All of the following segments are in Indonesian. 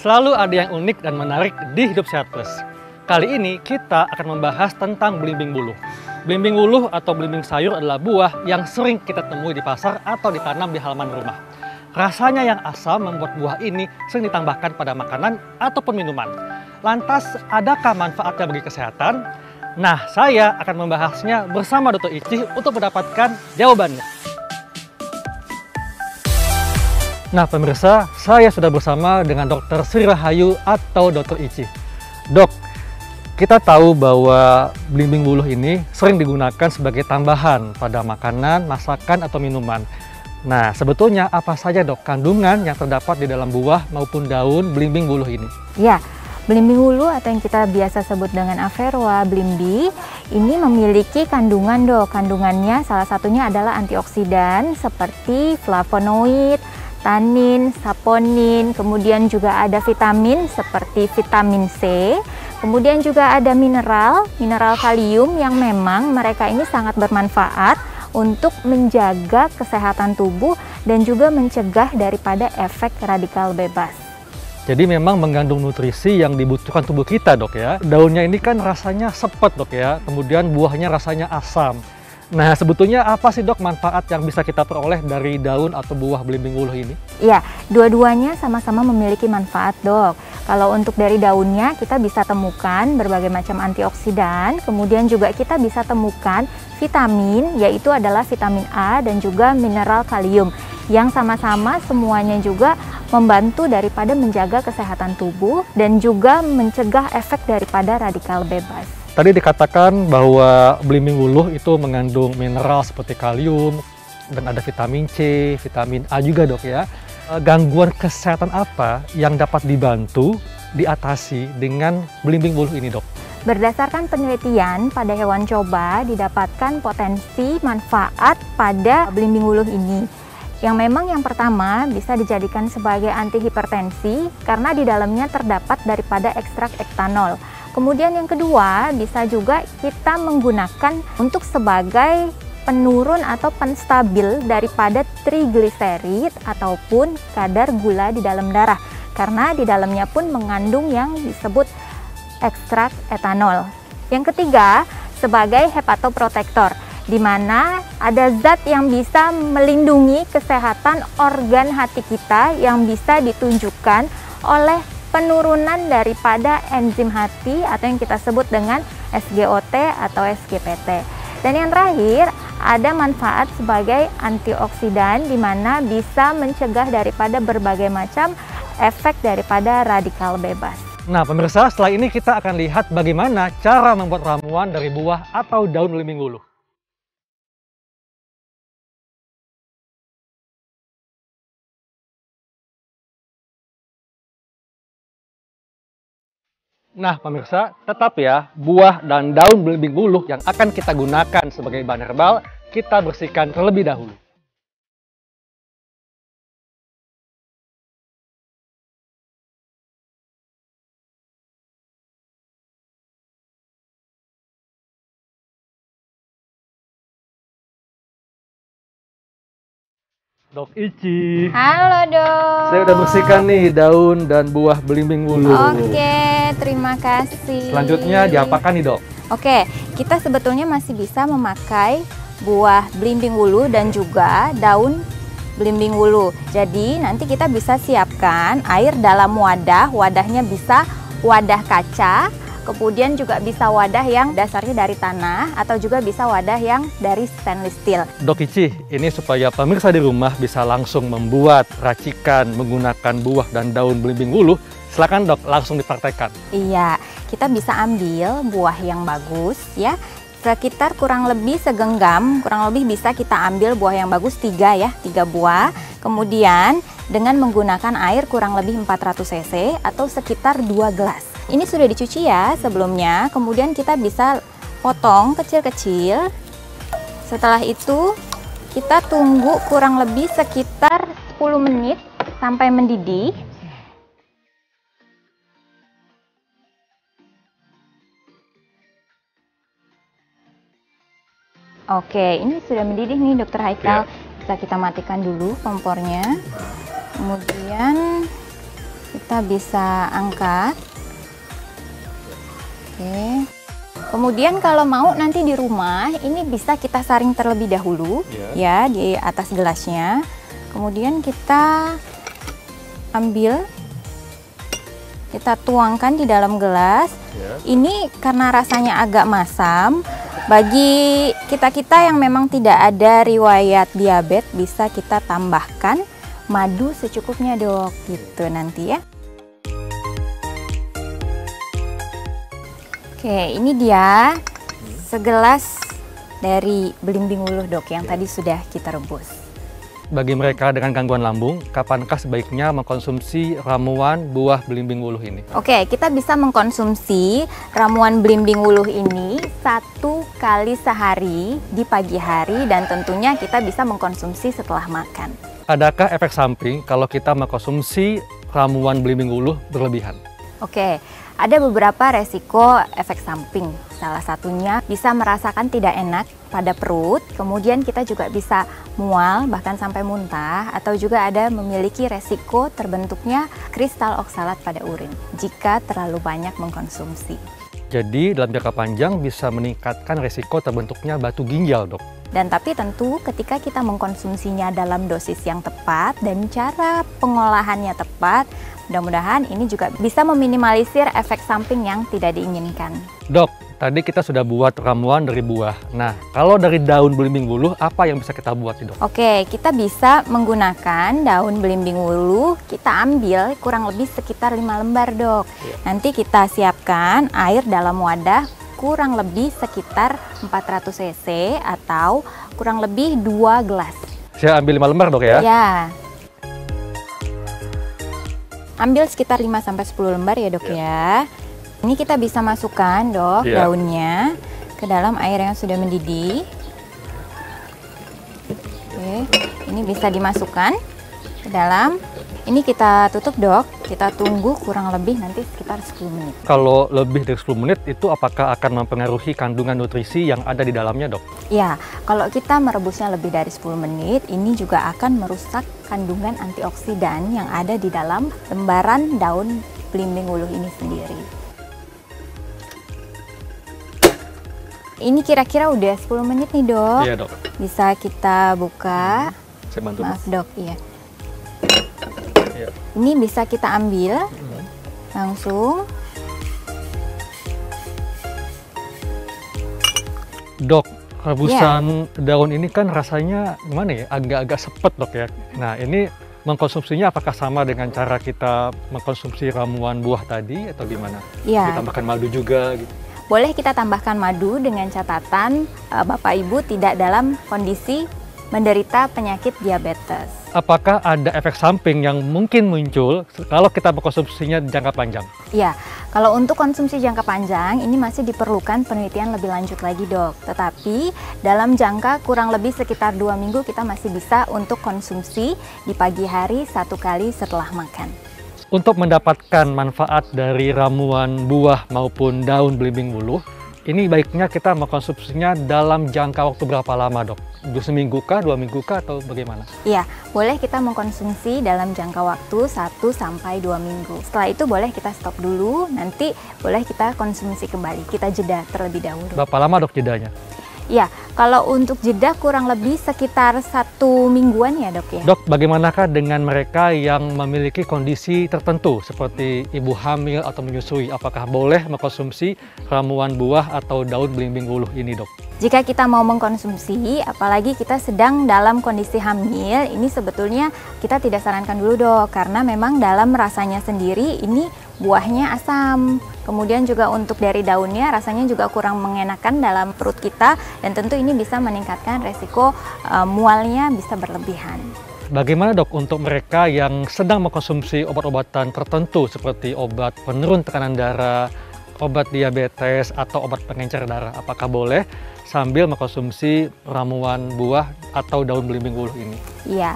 Selalu ada yang unik dan menarik di Hidup Sehat Plus. Kali ini kita akan membahas tentang belimbing wuluh. Belimbing wuluh atau belimbing sayur adalah buah yang sering kita temui di pasar atau ditanam di halaman rumah. Rasanya yang asam membuat buah ini sering ditambahkan pada makanan ataupun minuman. Lantas, adakah manfaatnya bagi kesehatan? Nah, saya akan membahasnya bersama Dr. Ici untuk mendapatkan jawabannya. Nah pemirsa, saya sudah bersama dengan Dr. Sri Rahayu atau Dr. Ici. Dok, kita tahu bahwa belimbing wuluh ini sering digunakan sebagai tambahan pada makanan, masakan, atau minuman. Nah, sebetulnya apa saja dok kandungan yang terdapat di dalam buah maupun daun belimbing wuluh ini? Ya, belimbing wuluh atau yang kita biasa sebut dengan Averrhoa blimbi ini memiliki kandungan dok. Kandungannya salah satunya adalah antioksidan seperti flavonoid, tanin, saponin, kemudian juga ada vitamin seperti vitamin C, kemudian juga ada mineral kalium yang memang mereka ini sangat bermanfaat untuk menjaga kesehatan tubuh dan juga mencegah daripada efek radikal bebas. Jadi memang mengandung nutrisi yang dibutuhkan tubuh kita dok ya. Daunnya ini kan rasanya sepet dok ya, kemudian buahnya rasanya asam. Nah, sebetulnya apa sih dok manfaat yang bisa kita peroleh dari daun atau buah belimbing wuluh ini? Ya, dua-duanya sama-sama memiliki manfaat dok. Kalau untuk dari daunnya kita bisa temukan berbagai macam antioksidan, kemudian juga kita bisa temukan vitamin, yaitu adalah vitamin A dan juga mineral kalium, yang sama-sama semuanya juga membantu daripada menjaga kesehatan tubuh dan juga mencegah efek daripada radikal bebas. Tadi dikatakan bahwa belimbing wuluh itu mengandung mineral seperti kalium dan ada vitamin C, vitamin A juga dok ya. Gangguan kesehatan apa yang dapat dibantu diatasi dengan belimbing wuluh ini dok? Berdasarkan penelitian pada hewan coba didapatkan potensi manfaat pada belimbing wuluh ini. Yang memang yang pertama bisa dijadikan sebagai antihipertensi karena di dalamnya terdapat daripada ekstrak etanol. Kemudian yang kedua bisa juga kita menggunakan untuk sebagai penurun atau penstabil daripada trigliserid ataupun kadar gula di dalam darah. Karena di dalamnya pun mengandung yang disebut ekstrak etanol. Yang ketiga sebagai hepatoprotektor, di mana ada zat yang bisa melindungi kesehatan organ hati kita yang bisa ditunjukkan oleh penurunan daripada enzim hati atau yang kita sebut dengan SGOT atau SGPT. Dan yang terakhir ada manfaat sebagai antioksidan di mana bisa mencegah daripada berbagai macam efek daripada radikal bebas. Nah pemirsa, setelah ini kita akan lihat bagaimana cara membuat ramuan dari buah atau daun belimbing wuluh. Nah pemirsa, tetap ya, buah dan daun belimbing wuluh yang akan kita gunakan sebagai bahan herbal, kita bersihkan terlebih dahulu. Dok Ici. Halo dok. Saya udah bersihkan nih daun dan buah belimbing wuluh. Oke, terima kasih. Selanjutnya diapakan nih dok? Oke, kita sebetulnya masih bisa memakai buah belimbing wuluh dan juga daun belimbing wuluh. Jadi nanti kita bisa siapkan air dalam wadah. Wadahnya bisa wadah kaca, kemudian juga bisa wadah yang dasarnya dari tanah atau juga bisa wadah yang dari stainless steel. Dok Ici, ini supaya pemirsa di rumah bisa langsung membuat racikan menggunakan buah dan daun belimbing wuluh, silakan dok langsung dipraktekkan. Iya, kita bisa ambil buah yang bagus ya, sekitar kurang lebih segenggam, kurang lebih bisa kita ambil buah yang bagus 3 buah. Kemudian dengan menggunakan air kurang lebih 400 cc atau sekitar 2 gelas. Ini sudah dicuci ya sebelumnya, kemudian kita bisa potong kecil-kecil. Setelah itu kita tunggu kurang lebih sekitar 10 menit sampai mendidih. Oke, ini sudah mendidih nih Dokter Haikal. Bisa kita matikan dulu kompornya. Kemudian Kita bisa angkat. Oke. Kemudian kalau mau nanti di rumah, ini bisa kita saring terlebih dahulu ya di atas gelasnya. Kemudian kita ambil, kita tuangkan di dalam gelas. Ini karena rasanya agak masam, bagi kita-kita yang memang tidak ada riwayat diabetes, bisa kita tambahkan madu secukupnya dok, gitu nanti ya. Oke, ini dia segelas dari belimbing wuluh dok yang tadi sudah kita rebus. Bagi mereka dengan gangguan lambung, kapankah sebaiknya mengkonsumsi ramuan buah belimbing wuluh ini? Oke, kita bisa mengkonsumsi ramuan belimbing wuluh ini 1 kali sehari di pagi hari, dan tentunya kita bisa mengkonsumsi setelah makan. Adakah efek samping kalau kita mengkonsumsi ramuan belimbing wuluh berlebihan? Oke, ada beberapa resiko efek samping. Salah satunya bisa merasakan tidak enak pada perut, kemudian kita juga bisa mual bahkan sampai muntah, atau juga ada memiliki resiko terbentuknya kristal oksalat pada urin jika terlalu banyak mengkonsumsi. Jadi dalam jangka panjang bisa meningkatkan resiko terbentuknya batu ginjal dok. Dan tapi tentu ketika kita mengkonsumsinya dalam dosis yang tepat dan cara pengolahannya tepat, mudah-mudahan ini juga bisa meminimalisir efek samping yang tidak diinginkan. Dok, tadi kita sudah buat ramuan dari buah. Nah, kalau dari daun belimbing wuluh, apa yang bisa kita buat dok? Oke, kita bisa menggunakan daun belimbing wuluh, kita ambil kurang lebih sekitar 5 lembar dok. Nanti kita siapkan air dalam wadah kurang lebih sekitar 400 cc atau kurang lebih 2 gelas. Saya ambil 5 lembar dok ya? Ya. Ambil sekitar 5-10 lembar ya dok ya. Ini kita bisa masukkan dok daunnya ke dalam air yang sudah mendidih. Oke, ini bisa dimasukkan ke dalam. Ini kita tutup dok, kita tunggu kurang lebih nanti sekitar 10 menit. Kalau lebih dari 10 menit itu apakah akan mempengaruhi kandungan nutrisi yang ada di dalamnya dok? Ya, kalau kita merebusnya lebih dari 10 menit, ini juga akan merusak kandungan antioksidan yang ada di dalam lembaran daun belimbing wuluh ini sendiri. Ini kira-kira udah 10 menit nih dok. Iya dok. Bisa kita buka. Saya bantu. Maaf dok, iya. Ini bisa kita ambil langsung. Dok, rebusan daun ini kan rasanya gimana ya? Agak-agak sepet dok ya. Nah ini mengkonsumsinya apakah sama dengan cara kita mengkonsumsi ramuan buah tadi atau gimana? Iya. Ditambahkan madu juga gitu. Boleh kita tambahkan madu dengan catatan Bapak Ibu tidak dalam kondisi menderita penyakit diabetes. Apakah ada efek samping yang mungkin muncul kalau kita mengkonsumsinya jangka panjang? Ya, kalau untuk konsumsi jangka panjang ini masih diperlukan penelitian lebih lanjut lagi dok. Tetapi dalam jangka kurang lebih sekitar 2 minggu kita masih bisa untuk konsumsi di pagi hari 1 kali setelah makan. Untuk mendapatkan manfaat dari ramuan buah maupun daun belimbing wuluh, ini baiknya kita mengkonsumsinya dalam jangka waktu berapa lama dok? Seminggu kah, 2 minggu kah, atau bagaimana? Iya, boleh kita mengkonsumsi dalam jangka waktu 1-2 minggu. Setelah itu boleh kita stop dulu, nanti boleh kita konsumsi kembali, kita jeda terlebih dahulu. Berapa lama dok jedanya? Ya, kalau untuk jeda kurang lebih sekitar 1 mingguan ya dok ya. Dok, bagaimanakah dengan mereka yang memiliki kondisi tertentu seperti ibu hamil atau menyusui? Apakah boleh mengkonsumsi ramuan buah atau daun belimbing wuluh ini dok? Jika kita mau mengkonsumsi, apalagi kita sedang dalam kondisi hamil, ini sebetulnya kita tidak sarankan dulu dok, karena memang dalam rasanya sendiri ini buahnya asam. Kemudian juga untuk dari daunnya rasanya juga kurang mengenakan dalam perut kita, dan tentu ini bisa meningkatkan resiko mualnya bisa berlebihan. Bagaimana dok untuk mereka yang sedang mengkonsumsi obat-obatan tertentu seperti obat penurun tekanan darah, obat diabetes, atau obat pengencer darah? Apakah boleh sambil mengkonsumsi ramuan buah atau daun belimbing wuluh ini? Iya.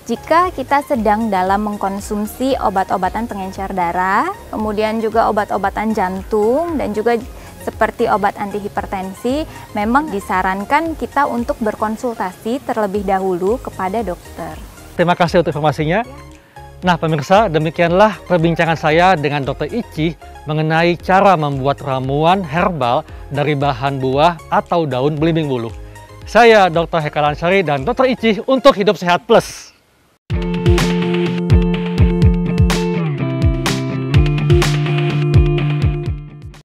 Jika kita sedang dalam mengkonsumsi obat-obatan pengencer darah, kemudian juga obat-obatan jantung, dan juga seperti obat antihipertensi, memang disarankan kita untuk berkonsultasi terlebih dahulu kepada dokter. Terima kasih untuk informasinya. Nah pemirsa, demikianlah perbincangan saya dengan Dr. Ici mengenai cara membuat ramuan herbal dari bahan buah atau daun belimbing buluh. Saya Dr. Heka Lansari dan Dr. Ici untuk Hidup Sehat Plus.